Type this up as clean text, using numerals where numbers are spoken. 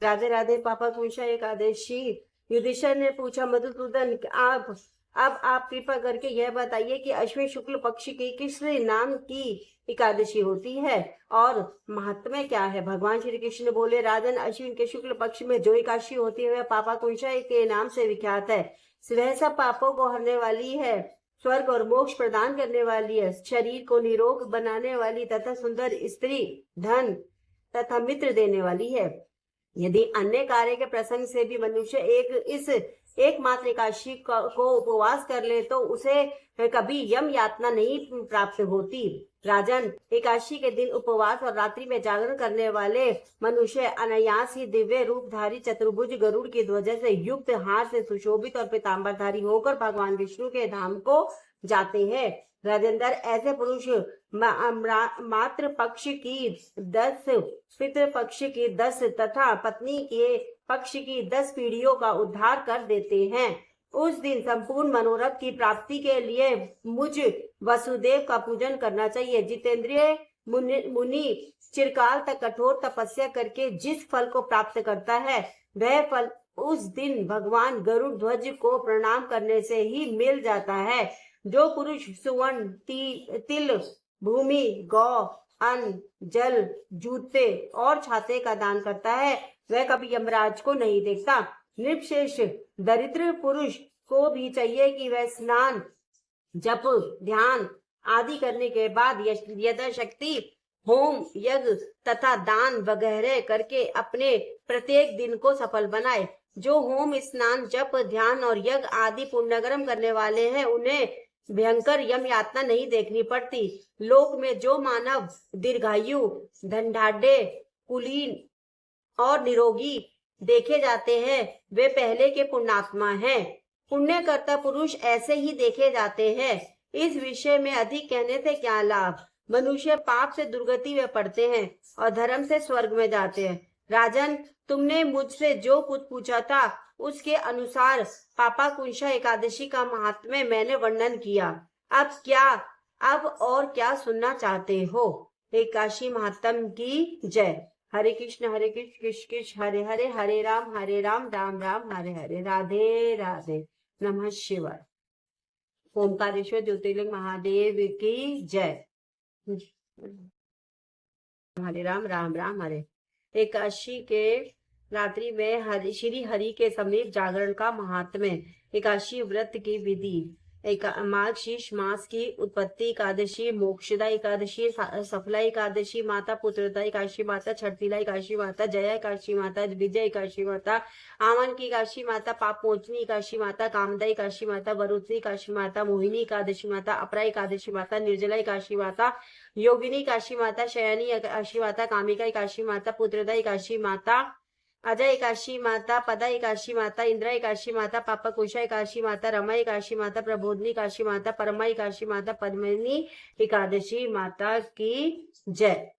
राधे राधे पापा कुंशा एकादशी। युधिष्ठिर ने पूछा, मधुसूदन आप अब आप कृपा करके यह बताइए कि अश्विन शुक्ल पक्ष की किस नाम की एकादशी होती है और महात्म्य क्या है। भगवान श्री कृष्ण बोले, राजन, अश्विन के शुक्ल पक्ष में जो एकादशी होती है वह पापा कुंशा के नाम से विख्यात है। वह सब पापों को हरने वाली है, स्वर्ग और मोक्ष प्रदान करने वाली है, शरीर को निरोग बनाने वाली तथा सुंदर स्त्री, धन तथा मित्र देने वाली है। यदि अन्य कार्य के प्रसंग से भी मनुष्य इस एकमात्र एकादशी को उपवास कर ले तो उसे कभी यम यातना नहीं प्राप्त होती। राजन, एकादशी के दिन उपवास और रात्रि में जागरण करने वाले मनुष्य अनायास ही दिव्य रूपधारी चतुर्भुज गरुड़ की ध्वजा से युक्त, हार से सुशोभित और पीताम्बरधारी होकर भगवान विष्णु के धाम को जाते हैं। राजेंद्र, ऐसे पुरुष मात्र पक्ष की 10, पितृ पक्ष की 10 तथा पत्नी के पक्ष की 10 पीढ़ियों का उद्धार कर देते हैं। उस दिन संपूर्ण मनोरथ की प्राप्ति के लिए मुझ वसुदेव का पूजन करना चाहिए। जितेंद्रिय मुनि चिरकाल तक कठोर तपस्या करके जिस फल को प्राप्त करता है वह फल उस दिन भगवान गरुड़ ध्वज को प्रणाम करने से ही मिल जाता है। जो पुरुष सुवर्ण, तिल, भूमि, गौ, अन्न, जल, जूते और छाते का दान करता है वह कभी यमराज को नहीं देखता। निर्विशेष दरिद्र पुरुष को भी चाहिए कि वह स्नान, जप, ध्यान आदि करने के बाद यथाशक्ति होम, यज्ञ तथा दान वगैरह करके अपने प्रत्येक दिन को सफल बनाए। जो होम, स्नान, जप, ध्यान और यज्ञ आदि पुण्यकर्म करने वाले हैं उन्हें भयंकर यम यातना नहीं देखनी पड़ती। लोक में जो मानव दीर्घायु, धनाढ्य, कुलीन और निरोगी देखे जाते हैं वे पहले के पुण्यात्मा हैं। पुण्य करता पुरुष ऐसे ही देखे जाते हैं। इस विषय में अधिक कहने से क्या लाभ। मनुष्य पाप से दुर्गति में पड़ते हैं और धर्म से स्वर्ग में जाते हैं। राजन, तुमने मुझसे जो कुछ पूछा था उसके अनुसार पापा कुंशा एकादशी का महात्म्य मैंने वर्णन किया। अब और क्या सुनना चाहते हो। एकादशी महात्म की जय। हरे कृष्ण कृष्ण कृष्ण हरे हरे, हरे राम राम राम हरे हरे। राधे राधे। नमः शिवाय। ओंकारेश्वर ज्योतिर्लिंग महादेव की जय। हरे राम राम हरे। एकादशी के रात्रि में श्री हरि के समीप जागरण का महात्म्य। एकादशी व्रत की विधि। मार्गशीर्ष मास की उत्पत्ति एकादशी, मोक्षदा एकादशी, सफला एकादशी माता, पुत्रदा एकादशी माता, छठिला एकादशी माता, जया एकादशी माता, विजय एकादशी माता, आवन की एकादशी माता, पाप मोचनी एकादशी माता, कामदा एकादशी माता, वरुणी एकादशी माता, मोहिनी एकादशी माता, अपरा एकादशी माता, निर्जला एकादशी माता, योगिनी एकादशी माता, शयनी एकादशी माता, कामिका एकादशी माता, पुत्रदा एकादशी माता, अजय एकादशी माता, पदा एकादशी माता, इंद्रा एकादशी माता, पापा कुंशा एकादशी माता, रमा एकादशी माता, प्रबोधनी एकादशी माता, परमा एकादशी माता, पद्मिनी एकादशी माता की जय।